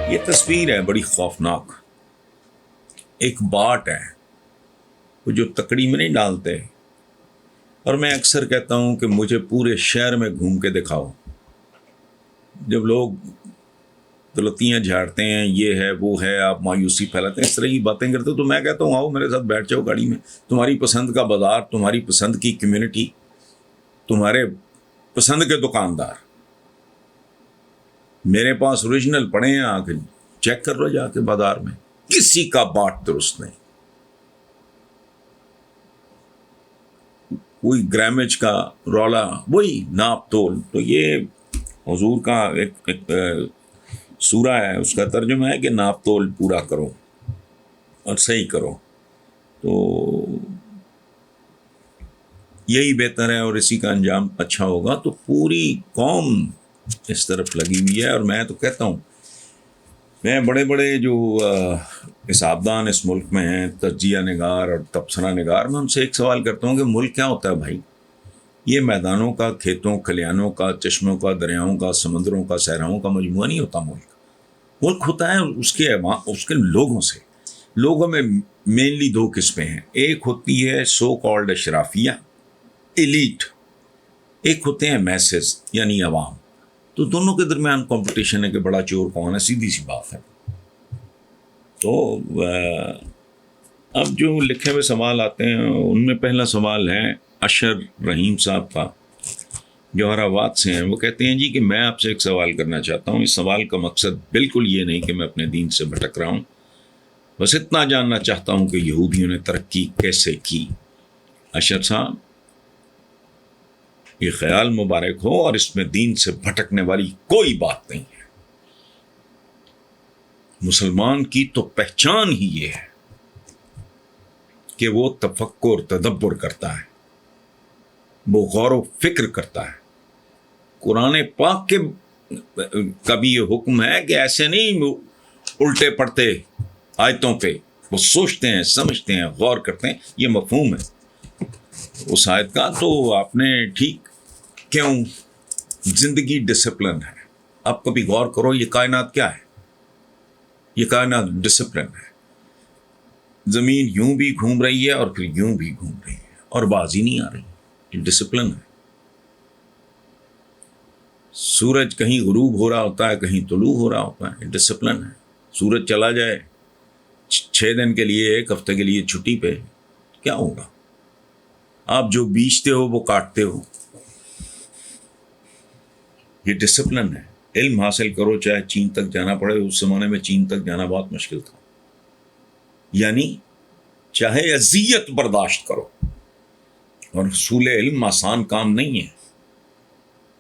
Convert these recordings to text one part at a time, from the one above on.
یہ تصویر ہے بڑی خوفناک. ایک باٹ ہے وہ جو تکڑی میں نہیں ڈالتے, اور میں اکثر کہتا ہوں کہ مجھے پورے شہر میں گھوم کے دکھاؤ. جب لوگ غلطیاں جھاڑتے ہیں, یہ ہے وہ ہے, آپ مایوسی پھیلاتے ہیں, اس طرح کی باتیں کرتے ہو, تو میں کہتا ہوں آؤ میرے ساتھ بیٹھ جاؤ گاڑی میں. تمہاری پسند کا بازار, تمہاری پسند کی کمیونٹی, تمہارے پسند کے دکاندار میرے پاس اوریجنل پڑے ہیں, آ کے چیک کر لو جا کے بازار میں. کسی کا باٹ درست نہیں, کوئی گرامیج کا رولا, وہی ناپ تول. تو یہ حضور کا ایک سورہ ہے, اس کا ترجمہ ہے کہ ناپ تول پورا کرو اور صحیح کرو. تو یہی بہتر ہے اور اسی کا انجام اچھا ہوگا. تو پوری قوم اس طرف لگی ہوئی ہے, اور میں تو کہتا ہوں, میں بڑے بڑے جو حسابدان اس ملک میں ہیں, تجزیہ نگار اور تبصرہ نگار, میں ان سے ایک سوال کرتا ہوں کہ ملک کیا ہوتا ہے بھائی؟ یہ میدانوں کا, کھیتوں کھلیانوں کا, چشموں کا, دریاؤں کا, سمندروں کا, صحراؤں کا مجموعہ نہیں ہوتا. ملک ہوتا ہے اس کے لوگوں سے. لوگوں میں مینلی دو قسمیں ہیں. ایک ہوتی ہے سو کالڈ اشرافیہ, ایلیٹ. ایک ہوتے ہیں میسز یعنی عوام. تو دونوں کے درمیان کمپٹیشن ہے کہ بڑا چور کون ہے, سیدھی سی بات ہے. تو اب جو لکھے ہوئے سوال آتے ہیں ان میں پہلا سوال ہے اشر رحیم صاحب کا, جوہر آباد سے ہیں. وہ کہتے ہیں جی کہ میں آپ سے ایک سوال کرنا چاہتا ہوں. اس سوال کا مقصد بالکل یہ نہیں کہ میں اپنے دین سے بھٹک رہا ہوں, بس اتنا جاننا چاہتا ہوں کہ یہودیوں نے ترقی کیسے کی. اشر صاحب, یہ خیال مبارک ہو, اور اس میں دین سے بھٹکنے والی کوئی بات نہیں ہے. مسلمان کی تو پہچان ہی یہ ہے کہ وہ تفکر تدبر کرتا ہے, وہ غور و فکر کرتا ہے. قرآن پاک کے کا بھی یہ حکم ہے کہ ایسے نہیں الٹے پڑتے آیتوں پہ, وہ سوچتے ہیں, سمجھتے ہیں, غور کرتے ہیں. یہ مفہوم ہے اس آیت کا. تو آپ نے ٹھیک, کیوں زندگی ڈسپلن ہے. آپ کبھی غور کرو, یہ کائنات کیا ہے؟ یہ کائنات ڈسپلن ہے. زمین یوں بھی گھوم رہی ہے اور پھر یوں بھی گھوم رہی ہے, اور بازی نہیں آ رہی. یہ ڈسپلن ہے. سورج کہیں غروب ہو رہا ہوتا ہے, کہیں طلوع ہو رہا ہوتا ہے. یہ ڈسپلن ہے. سورج چلا جائے 6 دن کے لیے, 1 ہفتے کے لیے چھٹی پہ, کیا ہوگا؟ آپ جو بیچتے ہو وہ کاٹتے ہو. یہ ڈسپلن ہے. علم حاصل کرو چاہے چین تک جانا پڑے. اس زمانے میں چین تک جانا بہت مشکل تھا. یعنی چاہے اذیت برداشت کرو. اور حصول علم آسان کام نہیں ہے,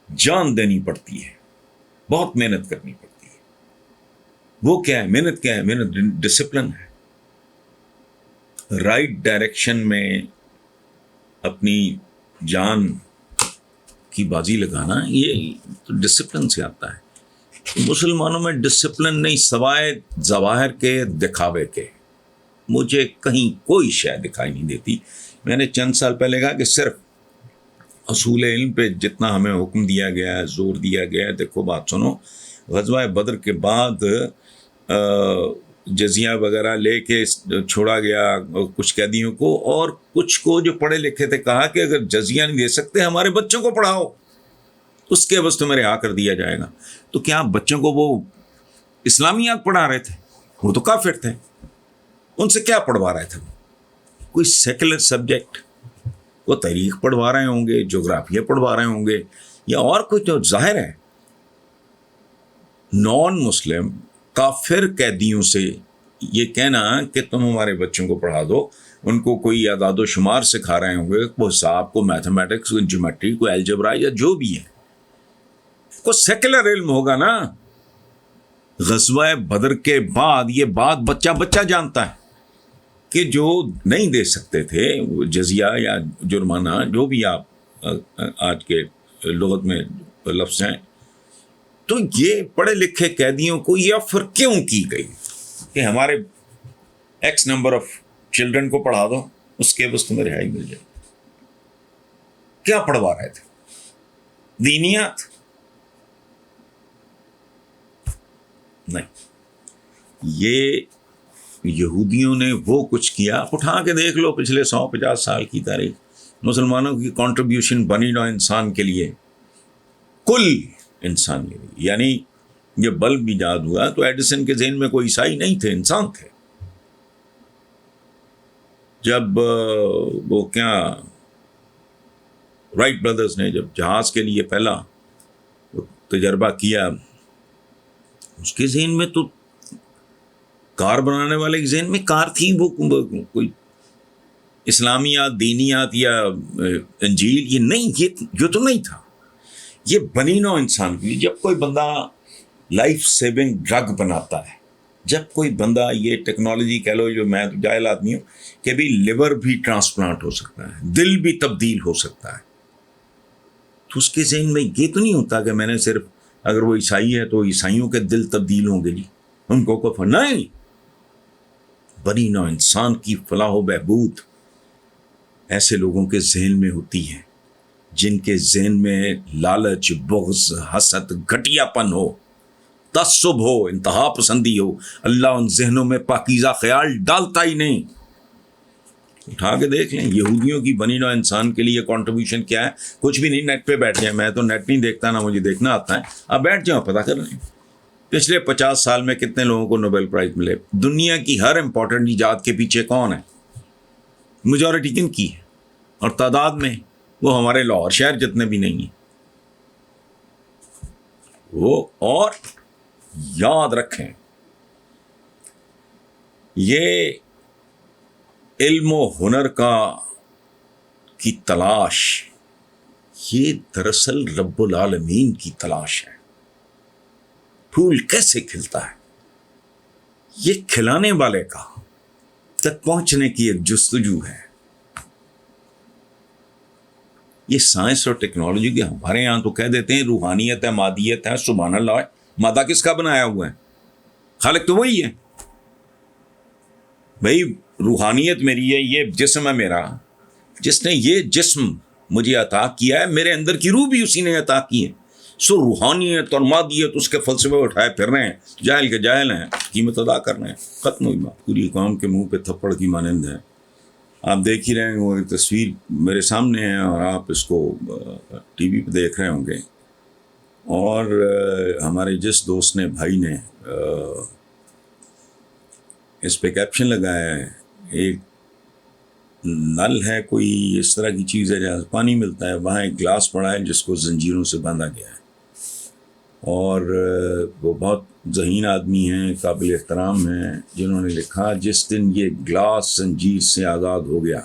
جان دینی پڑتی ہے, بہت محنت کرنی پڑتی ہے. وہ کیا ہے محنت؟ کیا ہے محنت؟ ڈسپلن ہے. رائٹ ڈائریکشن میں اپنی جان کی بازی لگانا, یہ ڈسپلن سے آتا ہے. مسلمانوں میں ڈسپلن نہیں, سوائے ظواہر کے, دکھاوے کے. مجھے کہیں کوئی شے دکھائی نہیں دیتی. میں نے چند سال پہلے کہا کہ صرف اصول علم پہ جتنا ہمیں حکم دیا گیا ہے, زور دیا گیا ہے. دیکھو بات سنو, غزوہ بدر کے بعد جزیہ وغیرہ لے کے چھوڑا گیا کچھ قیدیوں کو, اور کچھ کو جو پڑھے لکھے تھے کہا کہ اگر جزیہ نہیں دے سکتے ہمارے بچوں کو پڑھاؤ, اس کے بس تمہیں رہا کر دیا جائے گا. تو کیا بچوں کو وہ اسلامیات پڑھا رہے تھے؟ وہ تو کافر تھے. ان سے کیا پڑھوا رہے تھے؟ کوئی سیکولر سبجیکٹ, وہ تاریخ پڑھوا رہے ہوں گے, جغرافیہ پڑھوا رہے ہوں گے, یا اور کچھ. تو ظاہر ہے نان مسلم کافر قیدیوں سے یہ کہنا کہ تم ہمارے بچوں کو پڑھا دو, ان کو کوئی اعداد و شمار سکھا رہے ہوں گے, کو حساب, کو میتھمیٹکس, کو جیومیٹری, کو الجبرا, یا جو بھی ہے, کو سیکولر علم ہوگا نا. غزوہ بدر کے بعد یہ بات بچہ بچہ جانتا ہے کہ جو نہیں دے سکتے تھے جزیہ یا جرمانہ, جو بھی آپ آج کے لغت میں لفظ ہیں, تو یہ پڑھے لکھے قیدیوں کو یہ آفر کیوں کی گئی کہ ہمارے ایکس نمبر آف چلڈرن کو پڑھا دو, اس کے بس تمہیں رہائی مل جائے. کیا پڑھوا رہے تھے؟ دینیات؟ نہیں. یہ یہودیوں نے وہ کچھ کیا. اٹھا کے دیکھ لو پچھلے 150 سال کی تاریخ. مسلمانوں کی کنٹریبیوشن بنی نوع انسان کے لیے، کل انسان کے لیے. یعنی یہ بلب ایجاد ہوا تو ایڈیسن کے ذہن میں کوئی عیسائی نہیں تھے، انسان تھے. جب وہ کیا رائٹ بردرز نے جب جہاز کے لیے پہلا تجربہ کیا، اس کے ذہن میں تو کار بنانے والے کے ذہن میں کار تھی، وہ کوئی اسلامیات، دینیات یا انجیل یہ نہیں، یہ تو نہیں تھا. یہ بنی نوع انسان کے لیے. جب کوئی بندہ لائف سیونگ ڈرگ بناتا ہے، جب کوئی بندہ یہ ٹیکنالوجی کہہ لو، جو میں تو جاہل آدمی ہوں کہ بھی لیور بھی ٹرانسپلانٹ ہو سکتا ہے، دل بھی تبدیل ہو سکتا ہے، تو اس کے ذہن میں یہ تو نہیں ہوتا کہ میں نے صرف اگر وہ عیسائی ہے تو عیسائیوں کے دل تبدیل ہوں گے جی، ان کو کوئی نہیں. بنی نوع انسان کی فلاح و بہبود ایسے لوگوں کے ذہن میں ہوتی ہے جن کے ذہن میں لالچ، بغض، حسد، گھٹیا پن ہو، تعصب ہو، انتہا پسندی ہو. اللہ ان ذہنوں میں پاکیزہ خیال ڈالتا ہی نہیں. اٹھا کے دیکھ لیں یہودیوں کی بنی نوع انسان کے لیے کنٹریبیوشن کیا ہے. کچھ بھی نہیں. نیٹ پہ بیٹھ جائیں. میں تو نیٹ نہیں دیکھتا، نہ مجھے دیکھنا آتا ہے. اب بیٹھ جاؤ، پتہ کر لیں پچھلے 50 سال میں کتنے لوگوں کو نوبل پرائز ملے. دنیا کی ہر امپورٹنٹ ایجاد کے پیچھے کون ہے؟ میجورٹی کن کی ہے؟ اور تعداد میں وہ ہمارے لاہور شہر جتنے بھی نہیں ہیں. وہ اور یاد رکھیں، یہ علم و ہنر کی تلاش، یہ دراصل رب العالمین کی تلاش ہے. پھول کیسے کھلتا ہے؟ یہ کھلانے والے کا تک پہنچنے کی ایک جستجو ہے. یہ سائنس اور ٹیکنالوجی کے ہمارے یہاں تو کہہ دیتے ہیں روحانیت ہے، مادیت ہے. سبحان اللہ ہے. مادہ کس کا بنایا ہوا ہے؟ خالق تو وہی ہے بھائی. روحانیت میری ہے، یہ جسم ہے میرا. جس نے یہ جسم مجھے عطا کیا ہے، میرے اندر کی روح بھی اسی نے عطا کی ہے. سو روحانیت اور مادیت اس کے فلسفے اٹھائے پھر رہے ہیں. جاہل کے جاہل ہیں، قیمت ادا کر رہے ہیں. ختم ہوئی بات. پوری قوم کے منہ پہ تھپڑ کی مانند ہے. آپ دیکھ ہی رہے ہیں، وہ تصویر میرے سامنے ہے اور آپ اس کو ٹی وی پہ دیکھ رہے ہوں گے. اور ہمارے جس دوست نے، بھائی نے اس پہ کیپشن لگایا ہے، ایک نل ہے، کوئی اس طرح کی چیز ہے جہاں پانی ملتا ہے، وہاں ایک گلاس پڑا ہے جس کو زنجیروں سے باندھا گیا ہے. اور وہ بہت ذہین آدمی ہیں، قابل احترام ہیں، جنہوں نے لکھا جس دن یہ گلاس زنجیر سے آزاد ہو گیا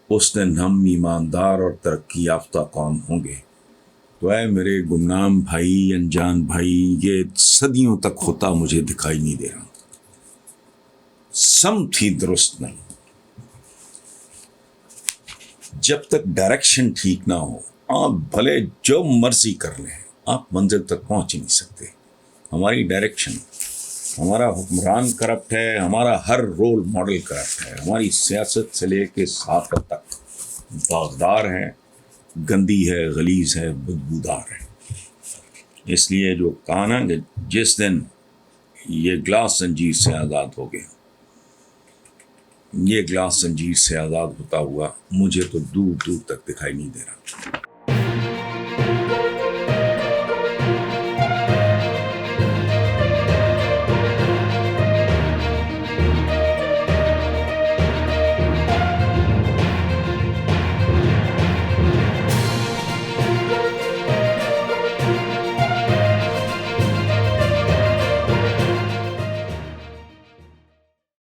اس دن ہم ایماندار اور ترقی یافتہ قوم ہوں گے. تو اے میرے گمنام بھائی، انجان بھائی، یہ صدیوں تک ہوتا مجھے دکھائی نہیں دے رہا. سمت ہی درست نہیں. جب تک ڈائریکشن ٹھیک نہ ہو، آپ بھلے جو مرضی کر لیں، آپ منزل تک پہنچ ہی نہیں سکتے. ہماری ڈائریکشن، ہمارا حکمران کرپٹ ہے، ہمارا ہر رول ماڈل کرپٹ ہے، ہماری سیاست سے لے کے صحافت تک داغدار ہے، گندی ہے، غلیظ ہے، بدبودار ہے. اس لیے جو کہا نا کہ جس دن یہ گلاس زنجیر سے آزاد ہو گیا، یہ گلاس زنجیر سے آزاد ہوتا ہوا مجھے تو دور دور تک دکھائی نہیں دے رہا.